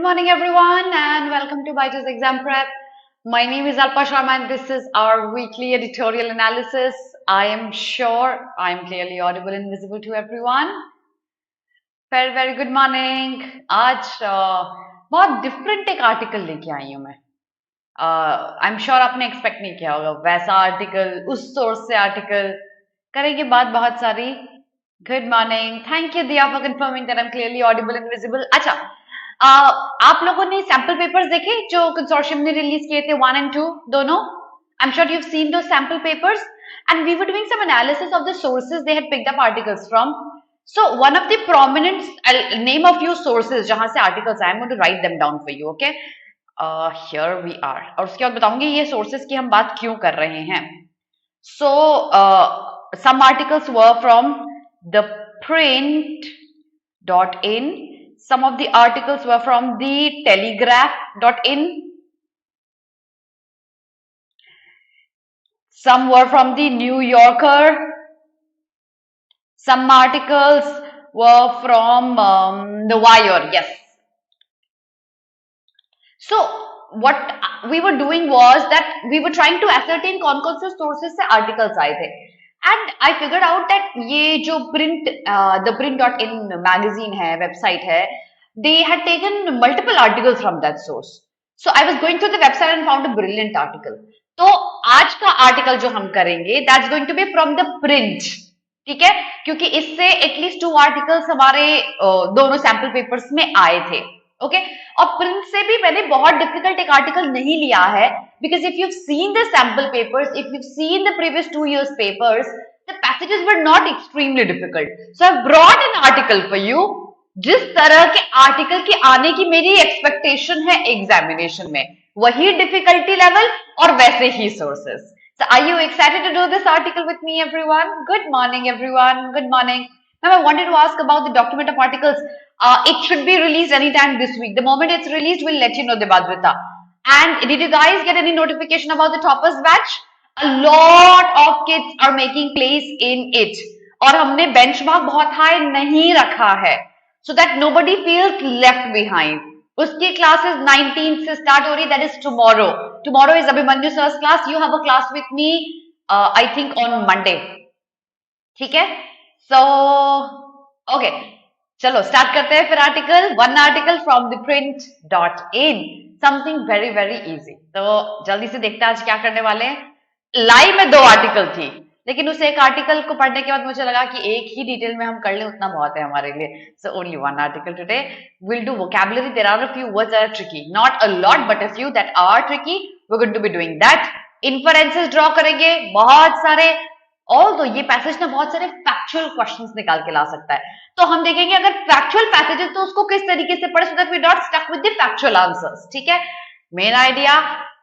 morning everyone and welcome to BYJU'S Exam Prep. My name is Alpa Sharma and this is our weekly editorial analysis. I am sure I am clearly audible and visible to everyone. Very good morning. आज बहुत different एक article लेके आई हूँ मैं. I'm sure आपने expect नहीं किया होगा वैसा article, उस source से article करेंगे बात बहुत सारी. Good morning. Thank you Diya for confirming that I'm clearly audible and visible. अच्छा. आप लोगों ने सैम्पल पेपर्स देखे जो कंसोर्शियम ने रिलीज किए थे 1 and 2 दोनों. I'm sure you've seen those sample papers and we were doing some analysis of the sources they had picked up articles from. So one of the prominent, I'll name a few sources जहां से articles आए. I'm going to write them down for you, okay? Here we are. और उसके बाद बताऊंगी ये sources की हम बात क्यों कर रहे हैं. So some articles were from the print.in. Some of the articles were from the telegraph.in. Some were from the New Yorker. Some articles were from the Wire, yes. So what we were doing was that we were trying to ascertain कौन-कौन से sources से articles आए थे. And I figured out that ये जो the print.in magazine है, website है, they had taken multiple articles from that source. So I was going through the website and found a brilliant article. तो आज का article जो हम करेंगे, that's going to be from the print. ठीक है? क्योंकि इससे at least 2 articles हमारे दोनों sample papers में आए थे. Okay? और print से भी मैंने बहुत difficult एक article नहीं लिया है. Because if you've seen the sample papers, if you've seen the previous 2 years papers, the passages were not extremely difficult. So I've brought an article for you. जिस तरह के article के आने की मेरी expectation है examination में, वही difficulty level और वैसे ही sources. So are you excited to do this article with me, everyone? Good morning, everyone. Good morning. Now I wanted to ask about the document of articles. It should be released anytime this week. The moment it's released, we'll let you know, Debadrita. And did you guys get any notification about the toppers batch? A lot of kids are making place in it. और हमने benchmark बहुत high नहीं रखा है. So that nobody feels left behind. उसकी classes 19th से start हो रही, that is tomorrow. Tomorrow is Abhimanyu sir's class. You have a class with me, I think on Monday. ठीक है? So, okay. चलो start करते हैं फिर article. One article from the print.in. Something very easy. तो जल्दी से देखते हैं आज क्या करने वाले हैं. लाइव में 2 आर्टिकल थी, लेकिन उस एक आर्टिकल को पढ़ने के बाद मुझे लगा कि एक ही डिटेल में हम कर ले उतना बहुत है हमारे लिए. So only one article today. We'll do vocabulary. There are a few words that are tricky. Not a lot, but a few that are tricky. We're going to be doing that. Inferences draw करेंगे बहुत सारे. Although ये passage ना बहुत सारे factual questions निकाल के ला सकता है, तो हम देखेंगे अगर factual passages तो उसको किस तरीके से पढ़े so that we not stuck with the factual answers. ठीक है? Main idea,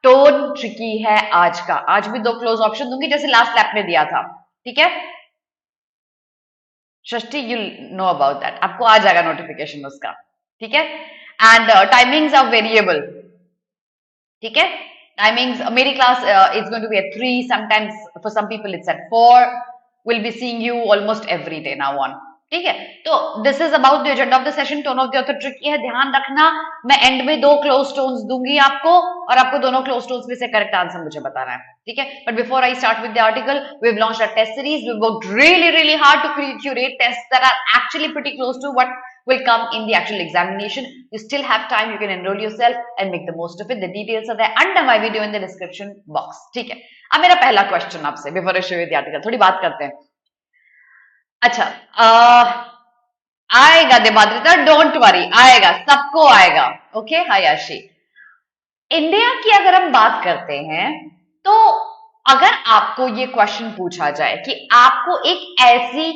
tone tricky है आज का. आज भी 2 close option दूंगी जैसे last lap में दिया था. ठीक है? Shrishti, you'll know about that. आपको आ जाएगा notification उसका. ठीक है? And timings are variable. ठीक है? Timings, मेरी class is going to be at 3. Sometimes for some people it's at 4. We'll be seeing you almost every day now on. ठीक है? तो this is about the agenda of the session. Tone of the author tricky है, ध्यान रखना. मैं end में 2 close tones दूंगी आपको और आपको दोनों close tones में से correct answer मुझे बताना है. ठीक है? But before I start with the article, we've launched our test series. We've worked really hard to curate tests that are actually pretty close to what will come in the actual examination. You still have time. You can enroll yourself and make the most of it. The details are there under my video in the description box. ठीक है? अब मेरा पहला question आपसे before I show you the article. थोड़ी बात करते हैं. अच्छा, आएगा देबाद्रिता, डोंट वरी, आएगा, सबको आएगा. ओके, हाय आशी. इंडिया की अगर हम बात करते हैं तो अगर आपको ये क्वेश्चन पूछा जाए कि आपको एक ऐसी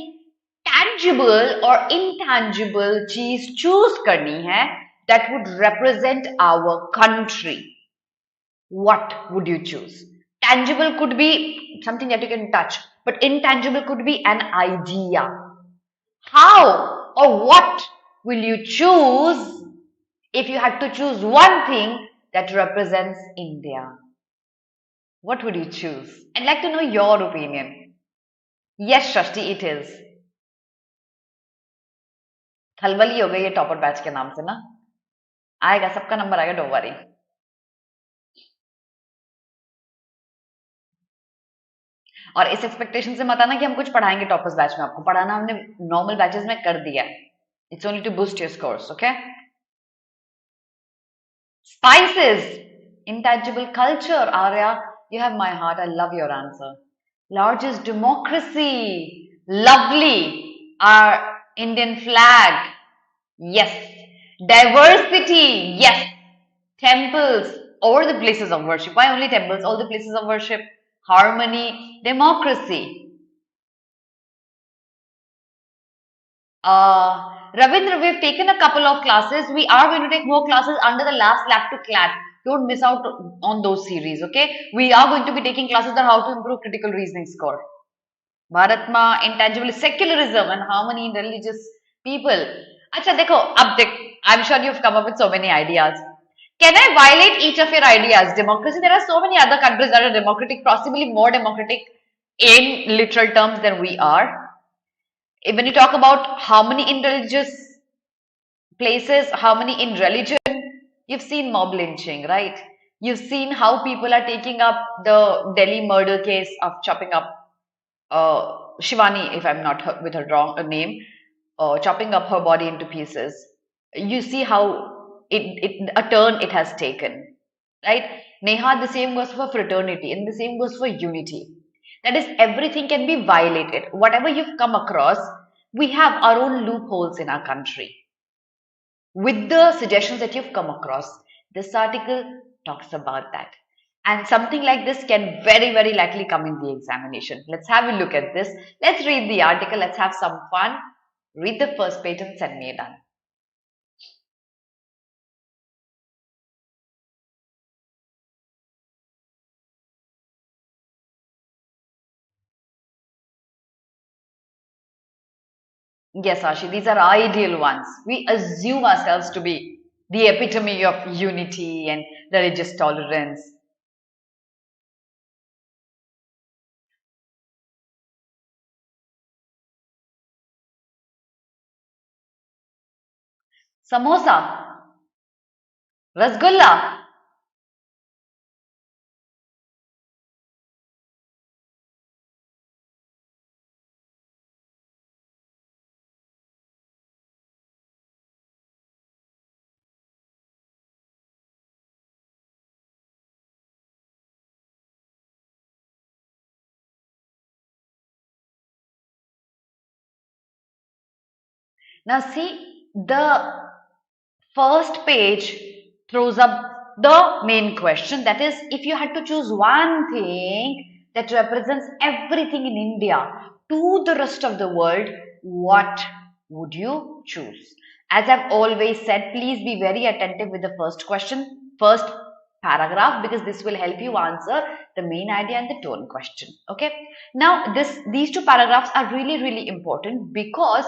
tangible और intangible चीज चूज करनी है that would represent our country, what would you choose? Tangible could be something that you can touch, but intangible could be an idea. How or what will you choose if you had to choose one thing that represents India? What would you choose? I'd like to know your opinion. Yes, Shrishti, it is. खलबली हो गई है topper batch के नाम से ना. आएगा, सबका नंबर आएगा, डोंट वरी। और इस एक्सपेक्टेशन से मत आना कि हम कुछ पढ़ाएंगे टॉपर्स बैच में, आपको पढ़ाना हमने नॉर्मल बैचेस में कर दिया है। It's only to boost your scores, okay. Spices, intangible culture, Arya. You have my heart. I love your answer. Largest democracy, lovely. Our Indian flag, yes. Diversity, yes. Temples, or the places of worship. Why only temples? All the places of worship. Harmony, democracy. Ravindra, we've taken a couple of classes. We are going to take more classes under the last lab to CLAT. Don't miss out on those series, okay? We are going to be taking classes on how to improve critical reasoning score. Bharatma, intangible secularism and harmony in religious people. Acha, dekho, I'm sure you've come up with so many ideas. Can I violate each of your ideas? Democracy, there are so many other countries that are democratic, possibly more democratic in literal terms than we are. When you talk about harmony in religious places, harmony in religion, you've seen mob lynching, right? You've seen how people are taking up the Delhi murder case of chopping up Shivani, if I'm not with her wrong name, chopping up her body into pieces. You see how a turn it has taken, right? Neha, the same goes for fraternity, and the same goes for unity. That is, everything can be violated. Whatever you've come across, we have our own loopholes in our country. With the suggestions that you've come across, this article talks about that. And something like this can very, very likely come in the examination. Let's have a look at this. Let's read the article. Let's have some fun. Read the first page and send me a done. Yes, Ashi, these are ideal ones. We assume ourselves to be the epitome of unity and religious tolerance. Samosa, rasgulla. Now see, the first page throws up the main question, that is, if you had to choose one thing that represents everything in India to the rest of the world, what would you choose? As I've always said, please be very attentive with the first question, first paragraph, because this will help you answer the main idea and the tone question. Okay. Now these two paragraphs are really, really important because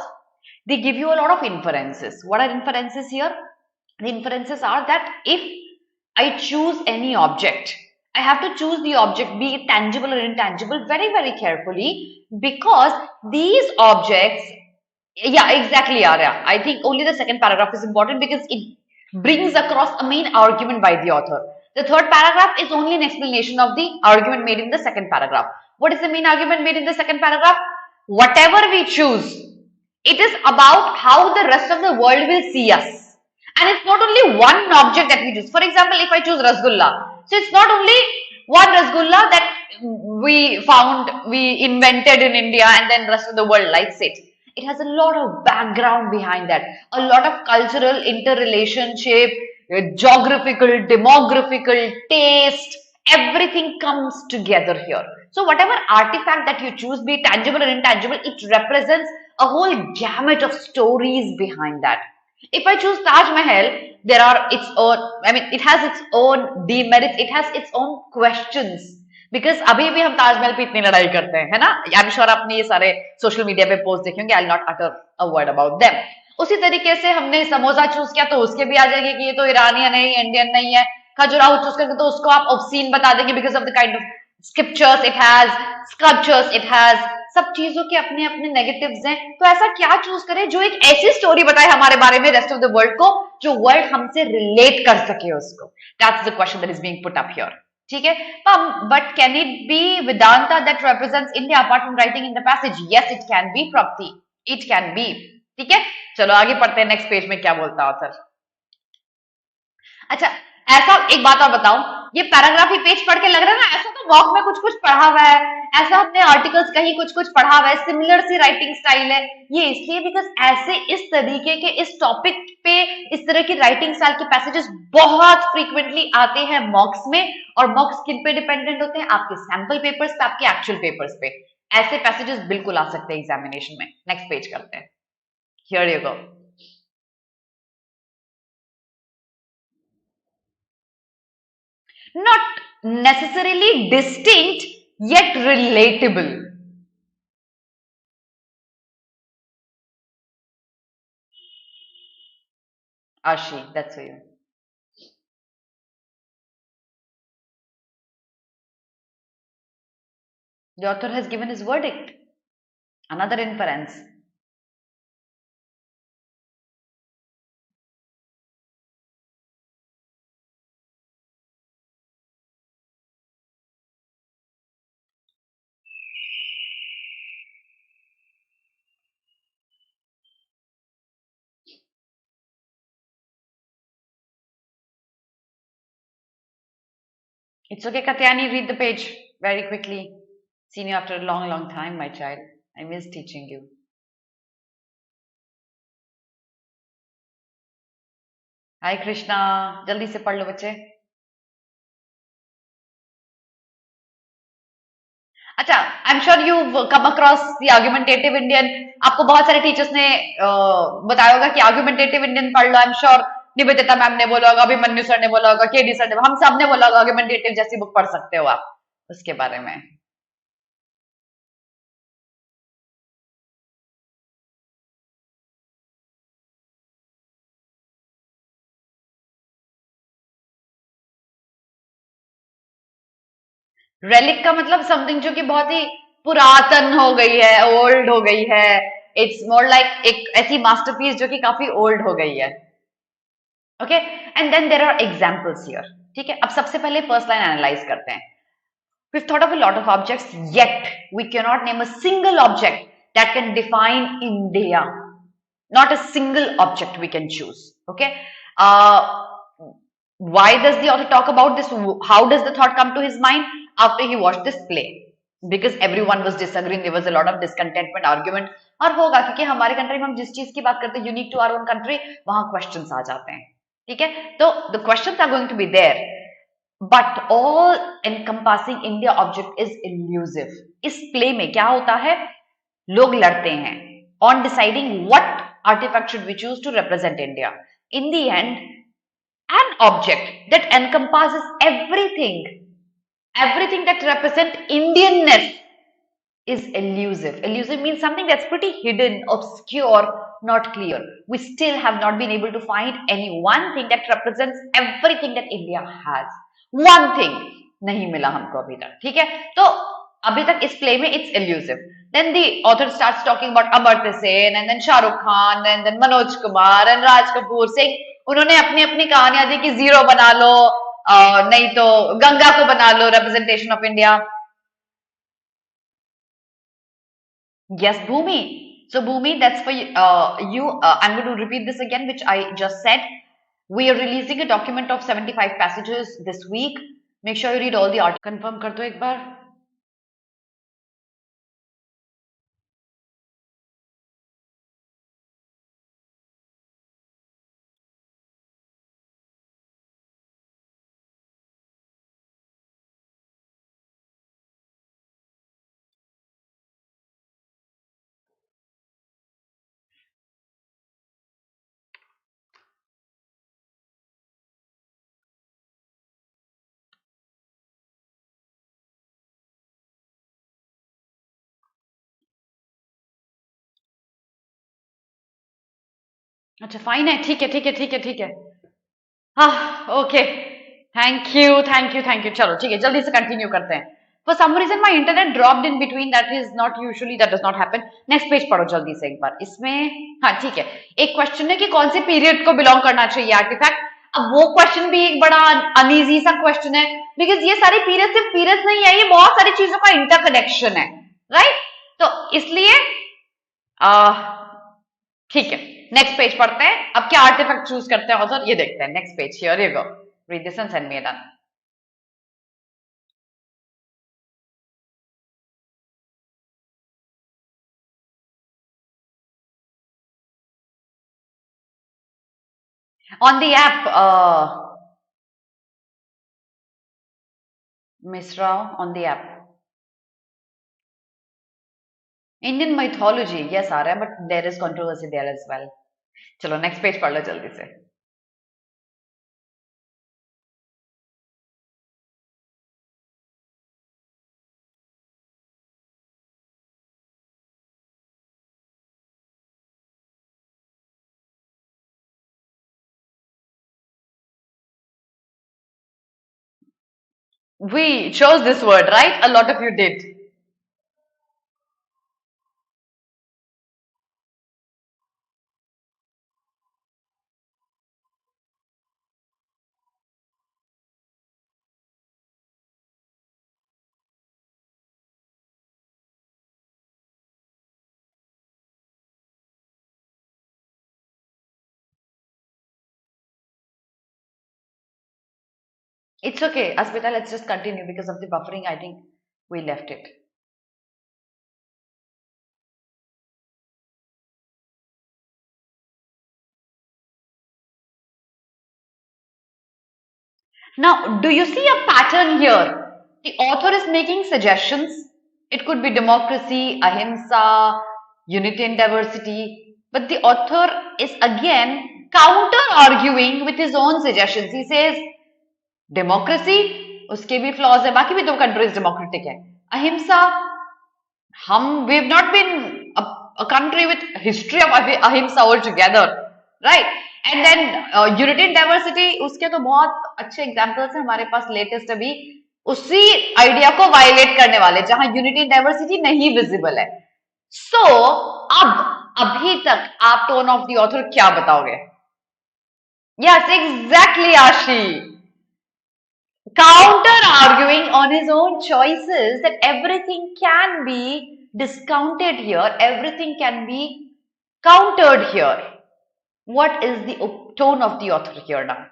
they give you a lot of inferences. What are inferences here? The inferences are that if I choose any object, I have to choose the object, be it tangible or intangible, very, very carefully, because these objects, yeah, exactly, Arya. I think only the second paragraph is important because it brings across a main argument by the author. The third paragraph is only an explanation of the argument made in the second paragraph. What is the main argument made in the second paragraph? Whatever we choose, it is about how the rest of the world will see us. And it's not only one object that we choose. For example, if I choose rasgulla, so it's not only one rasgulla that we found, we invented in India and then rest of the world likes it. It has a lot of background behind that, a lot of cultural interrelationship, geographical, demographical, taste, everything comes together here. So whatever artifact that you choose, be it tangible or intangible, it represents a whole gamut of stories behind that. If I choose Taj Mahal, there are its own, I mean, it has its own demerits, it has its own questions. Because अभी भी हम ताजमहल पे इतनी लड़ाई करते हैं, है ना? आई एम श्योर आपने ये सारे सोशल मीडिया पे पोस्ट देखे होंगे. I will not utter a word about them. उसी तरीके से हमने समोसा चूज किया तो उसके भी आ जाएंगे कि ये तो ईरानियन है, इंडियन नहीं है. खजुराहो चूज करके तो उसको आप ऑब्सीन बता देंगे because of the kind of scriptures it has, sculptures it has. सब चीजों के अपने अपने नेगेटिव्स हैं. तो ऐसा क्या चूज करें जो एक ऐसी स्टोरी बताए हमारे बारे में रेस्ट ऑफ द वर्ल्ड को जो वर्ड हमसे रिलेट कर सके उसको. That's the question that is being put up here. ठीक है. But can it be Vedanta that represents India apart from writing in the passage? Yes, it can be, Prapti. It can be. ठीक है. चलो आगे पढ़ते हैं next page में क्या बोलता है ऑथर. अच्छा, ऐसा एक बात और बताऊं, ये पैराग्राफ ही पेज पढ़ के लग रहा है ना, ऐसा तो वॉक में कुछ कुछ पढ़ा हुआ है, ऐसा हमने आर्टिकल्स कहीं कुछ कुछ पढ़ा हुआ है, सिमिलर सी राइटिंग स्टाइल है. ये इसलिए बिकॉज ऐसे इस तरीके के इस टॉपिक पे इस तरह की राइटिंग स्टाइल के पैसेजेस बहुत फ्रीक्वेंटली आते हैं मॉक्स में. और मॉक्स किन पे डिपेंडेंट होते हैं? आपके सैंपल पेपर्स पे, आपके एक्चुअल पेपर्स पे. ऐसे पैसेजेस बिल्कुल आ सकते हैं एग्जामिनेशन में. नेक्स्ट पेज करते हैं. Here you go. Not necessarily distinct yet relatable. Ashi, that's for you. The author has given his verdict. Another inference. It's okay, Katyani, read the page very quickly. Seen you after a long, long time, my child. I miss teaching you. Hi, Krishna. जल्दी से पढ़ लो बच्चे. अच्छा, आई am sure you come across the argumentative Indian. आपको बहुत सारे teachers ने बताया होगा कि आर्गुमेंटेटिव इंडियन पढ़ लो. I am sure Nivedita ma'am ने बोला होगा, अभिमन्यु सर ने बोला होगा, केडी सर ने, हम सब ने बोला होगा आर्गुमेंटेटिव जैसी बुक पढ़ सकते हो आप उसके बारे में. रेलिक का मतलब समथिंग जो कि बहुत ही पुरातन हो गई है, ओल्ड हो गई है. इट्स मोर लाइक एक ऐसी मास्टरपीस जो कि काफी ओल्ड हो गई है. Okay, and then there are examples here. ठीक है, अब सबसे पहले फर्स्ट लाइन एनालाइज करते हैं. We've thought of a lot of objects, yet we cannot name a single object that can define India. Not a single object we can choose. Okay. Why does the author talk about this? How does the thought come to his mind after he watched this play? Because everyone was disagreeing, there was a lot of discontentment, argument. और होगा क्योंकि हमारे country में हम जिस चीज की बात करते हैं unique to our own country, वहां क्वेश्चंस आ जाते हैं. ठीक है, तो the questions are going to be there. But all encompassing India object is elusive. इस प्ले में क्या होता है? लोग लड़ते हैं on deciding what artifact should we choose to represent India. In the end an object that encompasses everything that represent Indianness is elusive. Elusive means something that's pretty hidden, obscure, not clear. We still have not been able to find any one thing that represents everything that India has. One thing नहीं मिला हमको अभी तक. ठीक है, तो अभी तक इस प्ले में it's elusive. Then the author starts talking about Amartya Sen and then Shah Rukh Khan and then Manoj Kumar and Raj Kapoor saying उन्होंने अपनी अपनी कहानियां दी कि जीरो बना लो, नहीं तो गंगा को बना लो representation of India. Yes, Bhumi. So Bhumi, that's for you. I'm going to repeat this again, which I just said. We are releasing a document of 75 passages this week. Make sure you read all the articles. Confirm कर दो एक बार. अच्छा fine है, ठीक है ठीक है ठीक है ठीक है. हाँ okay, thank you thank you thank you. चलो ठीक है, जल्दी से कंटिन्यू करते हैं. For some reason my internet dropped in between. That is not usually, that does not happen. Next page पढ़ो जल्दी से एक बार. इसमें हाँ ठीक है. एक क्वेश्चन है कि कौन से पीरियड को बिलोंग करना चाहिए आर्टिफैक्ट. अब वो क्वेश्चन भी एक बड़ा अनईजी सा क्वेश्चन है, बिकॉज ये सारी पीरियड सिर्फ पीरियड नहीं है, ये बहुत सारी चीजों का इंटरकनेक्शन है, राइट? तो इसलिए ठीक है, नेक्स्ट पेज पढ़ते हैं. अब क्या आर्टिफैक्ट चूज करते हैं ऑथर, ये देखते हैं. Next page, here you go, read this and send me done. On the app, Miss Rao, on the app. Indian mythology, yes आ रहा है, but there is controversy there as well. चलो next page पढ़ लो जल्दी से. We chose this word, right? A lot of you did. It's okay, Asmita, let's just continue because of the buffering. I think we left it. Now, do you see a pattern here? The author is making suggestions. It could be democracy, ahimsa, unity and diversity. But the author is again counter-arguing with his own suggestions. He says, democracy, उसके भी flaws है, बाकी भी दो countries democratic है. Ahimsa, we've not been a country with history of ahimsa altogether, right? And then unity and diversity, उसके तो बहुत अच्छे examples हैं हमारे पास लेटेस्ट अभी उसी आइडिया को वायलेट करने वाले, जहां यूनिटी एंड डाइवर्सिटी नहीं विजिबल है. सो अब अभी तक आप टोन ऑफ द ऑथर क्या बताओगे? यस एग्जैक्टली आशी, counter arguing on his own choices that everything can be discounted here, everything can be countered here. What is the tone of the author here now?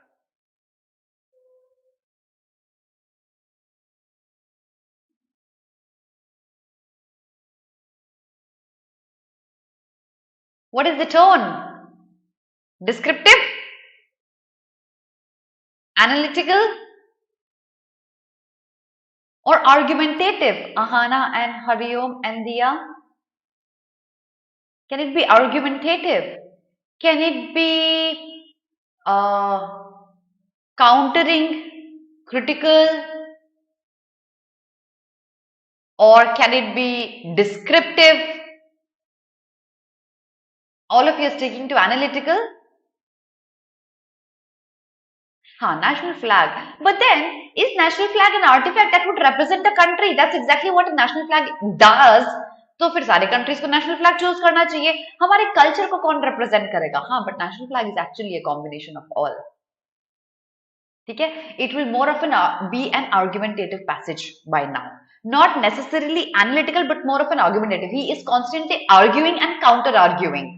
What is the tone? Descriptive? Analytical? Or argumentative? Ahana and Hariom and Diya? Can it be argumentative? Can it be countering, critical? Or can it be descriptive? All of you are sticking to analytical? National flag. But then, is national flag an artifact that would represent a country? That's exactly what a national flag does. तो फिर सारे countries को national flag choose करना चाहिए. हमारे culture को कौन represent करेगा? but national flag is actually a combination of all. ठीक है? It will more often be an argumentative passage by now. Not necessarily analytical, but more of an argumentative. He is constantly arguing and counter-arguing.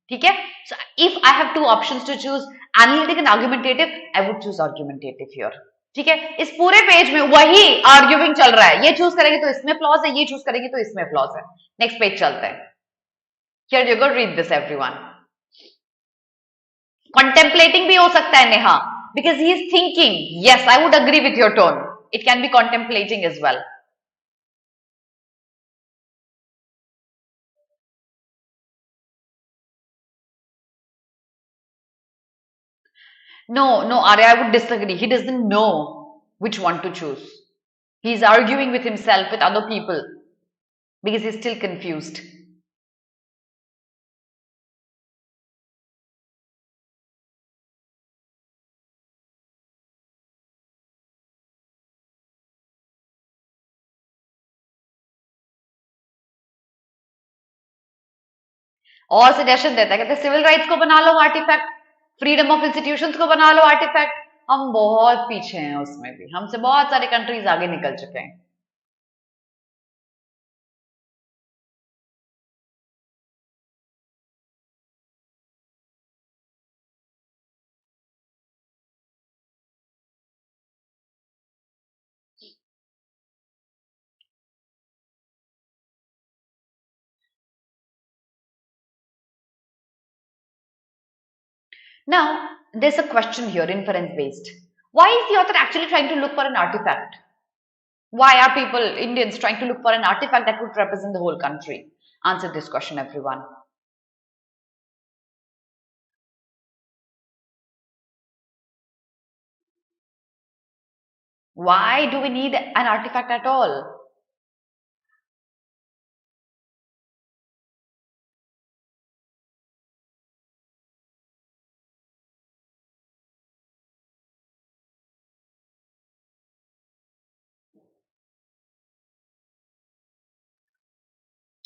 ठीक है? So if I have two options to choose, analytic and argumentative, I would choose argumentative here. ठीक है? इस पूरे page में वही arguing चल रहा है. ये चूज करेंगे तो इसमें फ्लॉज है, ये चूज करेंगे तो इसमें फ्लॉज है. नेक्स्ट पेज चलते हैं. Here you go, read this everyone. Contemplating भी हो सकता है Neha, because he is thinking. Yes, I would agree with your tone. It can be contemplating as well. No, Arya, I would disagree. He doesn't know which one to choose. He's arguing with himself, with other people, because he's still confused. और suggestion देता है, कहते हैं civil rights को बना लो artefact, freedom of institutions को बना लो artefact. हम बहुत पीछे हैं उसमें भी, हमसे बहुत सारे कंट्रीज आगे निकल चुके हैं। Now, there's a question here, inference based. Why is the author actually trying to look for an artifact? Why are people, Indians, trying to look for an artifact that would represent the whole country? Answer this question, everyone. Why do we need an artifact at all?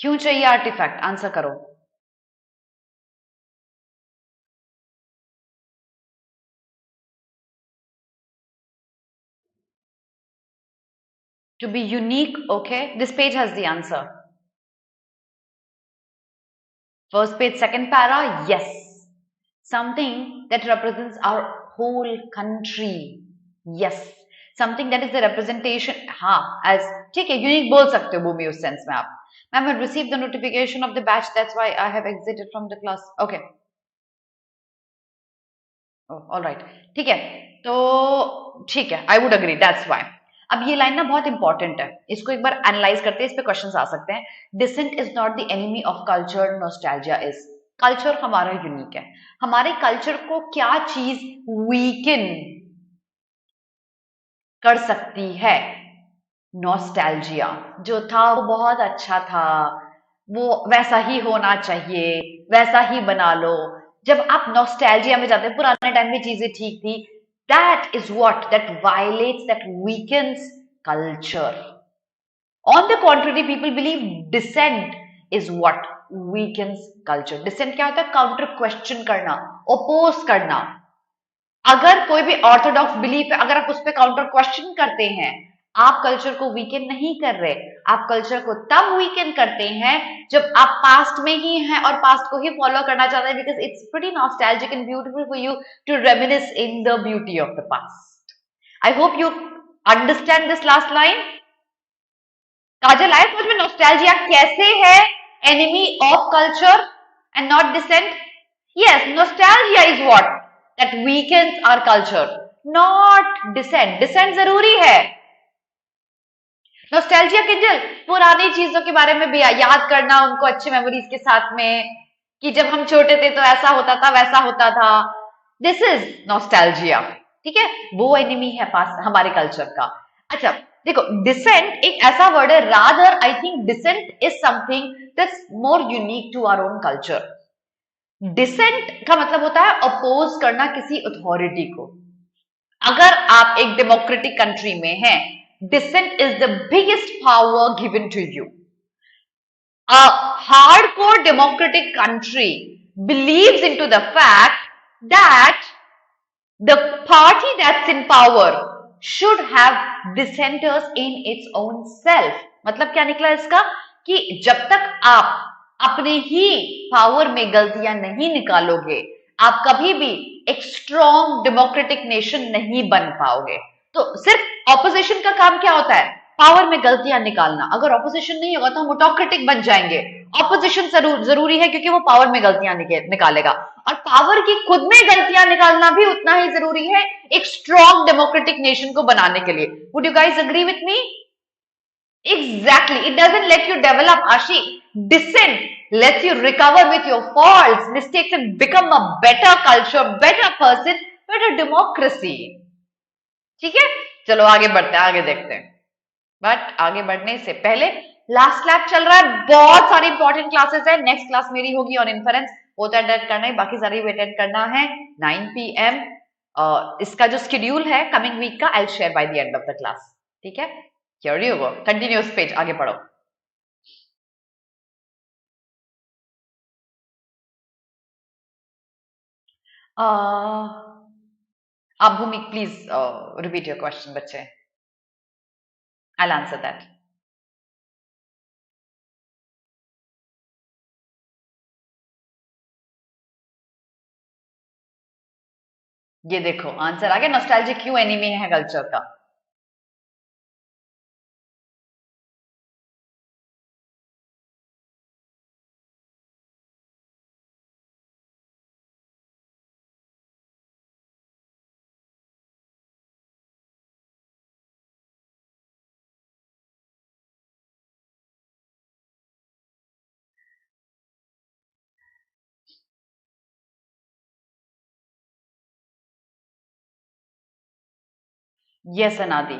क्यों चाहिए artefact? Answer करो। To be unique, okay? This page has the answer. First page, second para, yes. Something that represents our whole country. Yes. Something that is the representation, हाँ, as, ठीक है, unique बोल सकते हो भूमि उस sense में आप. Ma'am, I received the notification of the batch, that's why I have exited from the class. Okay. Oh, all right. ठीक है, तो ठीक है, I would agree, that's why. अब ये लाइन ना बहुत इंपॉर्टेंट है, इसको एक बार एनालाइज करते हैं, इस पे क्वेश्चंस आ सकते हैं. Dissent is not the enemy of culture, nostalgia is. Culture हमारा यूनिक है, हमारे कल्चर को क्या चीज वीकन कर सकती है? नॉस्टैल्जिया. जो था वो बहुत अच्छा था, वो वैसा ही होना चाहिए, वैसा ही बना लो. जब आप नॉस्टैल्जिया में जाते हैं, पुराने टाइम में चीजें ठीक थी, that is what that violates, that weakens culture. On the contrary, people believe dissent is what weakens culture. Dissent क्या होता है? काउंटर क्वेश्चन करना, ओपोज करना. अगर कोई भी ऑर्थोडॉक्स बिलीफ है, अगर आप उस पर काउंटर क्वेश्चन करते हैं, आप कल्चर को वीकेन नहीं कर रहे. आप कल्चर को तब वीकेन करते हैं जब आप पास्ट में ही हैं और पास्ट को ही फॉलो करना चाहते हैं, because it's pretty nostalgic and beautiful for you to reminisce in the beauty of the past. I hope you understand this last line. Kajal आए समझ में नॉस्टैल्जिया कैसे है enemy of culture and not dissent? Yes, nostalgia is what? That weakens our culture, not dissent. Dissent जरूरी है. Nostalgia Kinjal पुरानी चीजों के बारे में भी याद करना, उनको अच्छे मेमोरीज के साथ में, कि जब हम छोटे थे तो ऐसा होता था, वैसा होता था. This is nostalgia. ठीक है, वो एनिमी है पास हमारे कल्चर का. अच्छा देखो, डिसेंट एक ऐसा वर्ड है, rather I think dissent is something that's more unique to our own culture. Dissent का मतलब होता है अपोज करना किसी अथॉरिटी को. अगर आप एक डेमोक्रेटिक कंट्री में हैं, dissent is the biggest power given to you. A hardcore democratic country believes into the fact that the party that's in power should have dissenters in its own self. मतलब क्या निकला इसका? कि जब तक आप अपने ही पावर में गलतियां नहीं निकालोगे, आप कभी भी एक स्ट्रॉन्ग डेमोक्रेटिक नेशन नहीं बन पाओगे. तो सिर्फ ऑपोजिशन का काम क्या होता है? पावर में गलतियां निकालना. अगर ऑपोजिशन नहीं होगा तो हम ऑटोक्रेटिक बन जाएंगे. ऑपोजिशन जरूरी है क्योंकि वो पावर में गलतियां निकालेगा, और पावर की खुद में गलतियां निकालना भी उतना ही जरूरी है एक स्ट्रॉन्ग डेमोक्रेटिक नेशन को बनाने के लिए. Would you guys agree with me? Exactly. It doesn't let you develop, Ashi. Dissent lets you recover with your faults, mistakes, and become a better culture, better person, better democracy. ठीक है, चलो आगे बढ़ते हैं, आगे देखते हैं. बट आगे बढ़ने से पहले लास्ट क्लास चल रहा है, बहुत सारी इंपॉर्टेंट क्लासेस है. नेक्स्ट क्लास मेरी होगी ऑन इन्फरेंस, वो तो अटेंड करना है, बाकी सारी भी अटेंड करना है 9 PM. इसका जो शेड्यूल है कमिंग वीक का, I will share by the end of the class. ठीक है, here you go. Continuous page, आगे पढ़ो. आप भूमि प्लीज रिपीट योर क्वेश्चन बच्चे. I'll answer that. ये देखो आंसर आ गया. नॉस्टैल्जिया क्यों एनिमी है कल्चर का. यस अनादि.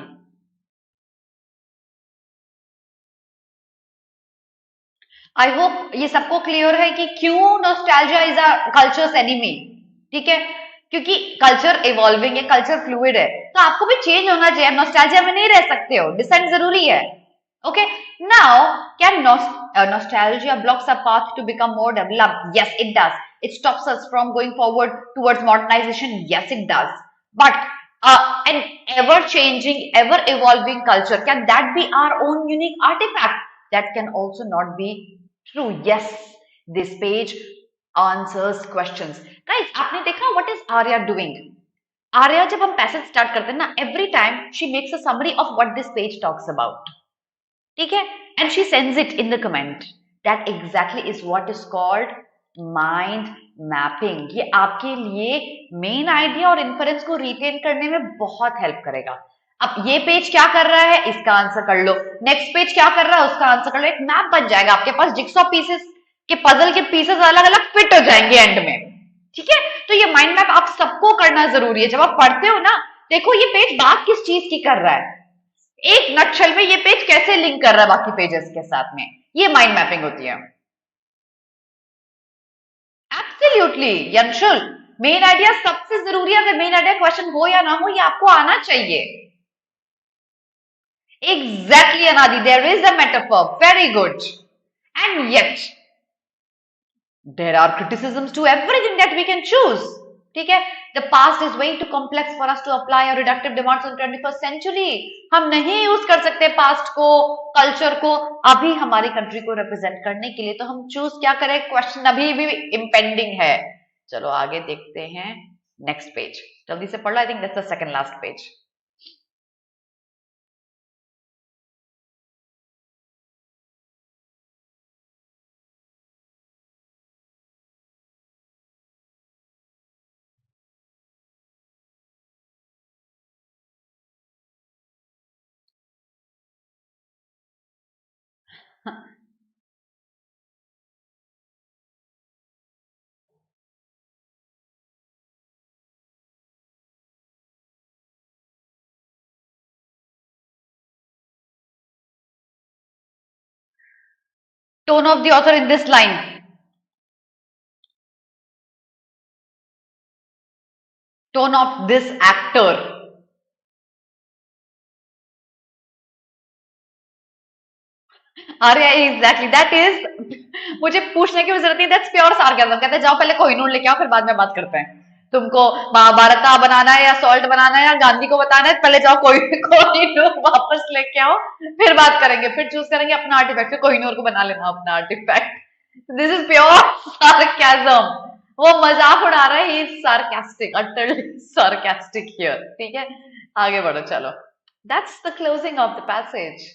आई होप ये सबको क्लियर है कि क्यों nostalgia is a cultures enemy. ठीक है, क्योंकि कल्चर इवॉल्विंग है, कल्चर फ्लूइड है, तो आपको भी चेंज होना चाहिए. नॉस्टैल्जिया में नहीं रह सकते हो, डिसेंट जरूरी है. Okay, now can nostalgia blocks our path to become more developed? Yes, it does. It stops us from going forward towards modernization. Yes, it does. But an ever-changing, ever-evolving culture, can that be our own unique artifact? That can also not be true. Yes, this page answers questions. Guys, आपने देखा what is Arya doing? Arya जब हम passage start करते हैं ना, every time she makes a summary of what this page talks about. ठीक है, and she sends it in the comment. That exactly is what is called mind mapping. ये आपके लिए मेन आइडिया और inference को रिटेन करने में बहुत हेल्प करेगा. अब ये पेज क्या कर रहा है, इसका आंसर कर लो. नेक्स्ट पेज क्या कर रहा है, उसका आंसर कर लो. एक मैप बन जाएगा आपके पास. जिक्सॉ पीसेस के पजल के पीसेस अलग अलग फिट हो जाएंगे एंड में. ठीक है, तो ये माइंड मैप आप सबको करना जरूरी है. जब आप पढ़ते हो ना, देखो ये पेज बात किस चीज की कर रहा है, एक नक्शल में ये पेज कैसे लिंक कर रहा है बाकी पेजेस के साथ में. ये माइंड मैपिंग होती है. एब्सोल्युटली यंशुल, मेन आइडिया सबसे जरूरी है. अगर मेन आइडिया क्वेश्चन हो या ना हो, ये आपको आना चाहिए. Exactly Anadi, there is a metaphor. Very good. And yet there are criticisms to everything that we can choose. ठीक है, the past is weighing too complex for us to apply और reductive demands on 21st century. हम नहीं use कर सकते past को, culture को अभी हमारी कंट्री को रिप्रेजेंट करने के लिए. तो हम चूज क्या करें, क्वेश्चन अभी भी इम्पेंडिंग है. चलो आगे देखते हैं. नेक्स्ट पेज जल्दी से पढ़ लो. I think that's the second last page. Tone of the author in this line. Tone of this actor. अरे एग्जैक्टली दैट इज, मुझे पूछने की भी जरूरत नहीं. That's pure sarcasm. कहते हैं जाओ पहले कोहिनूर लेके आओ, फिर बाद में बात करते हैं. तुमको महाभारत का बनाना है या सॉल्ट बनाना है या गांधी को बताना है, पहले जाओ कोहिनूर वापस लेके आओ, फिर बात करेंगे, फिर चूज करेंगे अपना आर्टिफैक्ट. फिर कोहिनूर को बना लेना अपना artifact. This is pure sarcasm. वो मजाक उड़ा रहा है. He is sarcastic, utterly sarcastic here. ठीक है, आगे बढ़ो. चलो, that's the closing of the passage.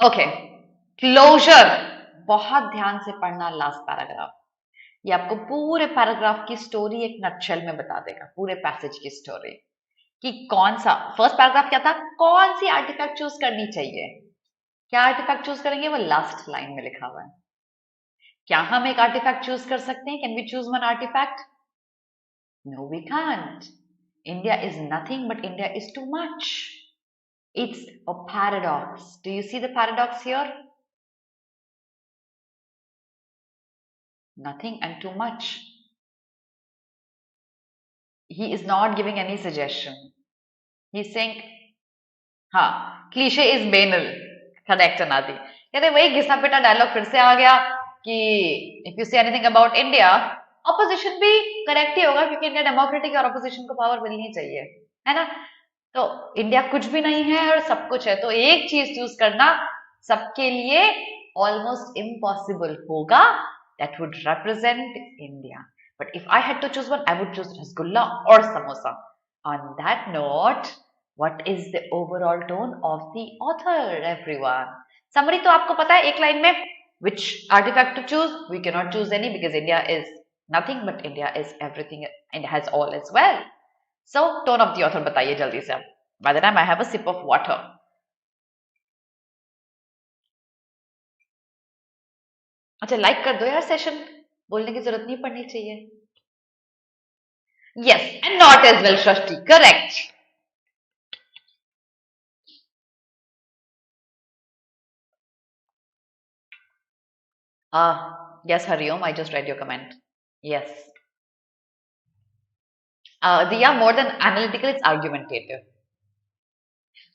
Okay, closure. बहुत ध्यान से पढ़ना लास्ट पैराग्राफ. ये आपको पूरे पैराग्राफ की स्टोरी एक नटशेल में बता देगा. पूरे पैसेज की स्टोरी कि कौन सा फर्स्ट पैराग्राफ क्या था, कौन सी आर्टिफैक्ट चूज करनी चाहिए, क्या आर्टिफैक्ट चूज करेंगे, वो लास्ट लाइन में लिखा हुआ है. क्या हम एक आर्टिफैक्ट चूज कर सकते हैं? Can we choose one artifact? No we can't. India is nothing but India is too much. It's a paradox. Do you see the paradox here? Nothing and too much. He is not giving any suggestion. He's saying, हाँ, cliche is banal. Correct, Anadi. कहते वही घिसा पिटा dialogue फिर से आ गया कि if you say anything about India, opposition भी correct ही होगा क्योंकि इंडिया डेमोक्रेटिक और opposition को पावर मिलनी चाहिए, है ना? तो इंडिया कुछ भी नहीं है और सब कुछ है, तो एक चीज चूज करना सबके लिए ऑलमोस्ट इम्पॉसिबल होगा. That would represent India. But if I had to choose one, I would choose rasgulla or samosa. On that note, what is the overall tone of the author, everyone? Summary तो आपको पता है एक line में. Which artifact to choose? We cannot choose any because India is nothing, but India is everything and has all as well. So, tone of the author बताइए जल्दी से. By the time I have a sip of water. अच्छा like कर दो यार session, बोलने की जरूरत नहीं पड़नी चाहिए. Yes, and not as well, Shashti. Correct. Yes, Hariom, I just read your comment. Yes. Diya, more than analytical, it's argumentative.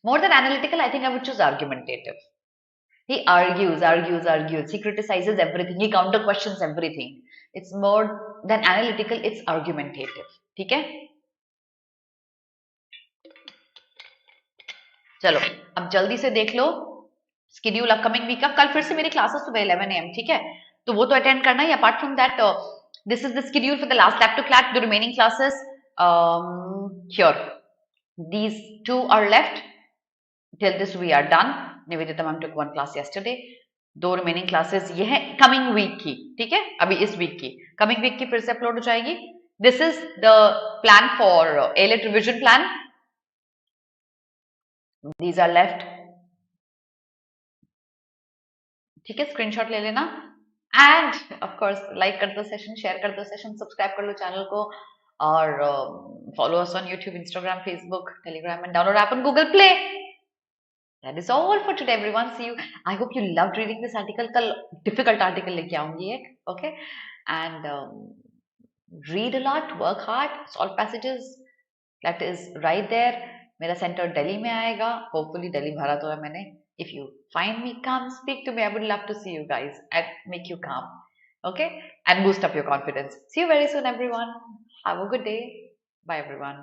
More than analytical, I think I would choose argumentative. He argues. He criticizes everything. He counter questions everything. It's more than analytical, it's argumentative. ठीक है? चलो अब जल्दी से देख लो schedule upcoming week का. कल फिर से मेरी क्लासेस सुबह 11 AM, ठीक है? तो वो तो अटेंड करना ही. Apart from that, this is the schedule for the last lab to CLAT. The remaining classes, here these two are left. Till this we are done. Nivedita ma'am took one class yesterday. दो remaining classes ये है coming week की, ठीक है? अभी इस week की, coming week की फिर से अपलोड हो जाएगी. This is the plan for एलेट revision plan. These are left, ठीक है? स्क्रीनशॉट ले लेना. एंड ऑफ कोर्स लाइक कर दो सेशन, शेयर कर दो सेशन, सब्सक्राइब कर लो चैनल को और follow us on YouTube, Instagram, Facebook, Telegram and download app on Google play. That is all for today, everyone. See you. I hope you loved reading this article. कल difficult article लेके आऊंगी एक, okay? And read a lot, work hard, solve passages. That is right there. मेरा center Delhi में आएगा. Hopefully Delhi भरा तो है मैंने. If you find me, come speak to me. I would love to see you guys and make you calm, okay? And boost up your confidence. See you very soon, everyone. Have a good day. Bye, everyone.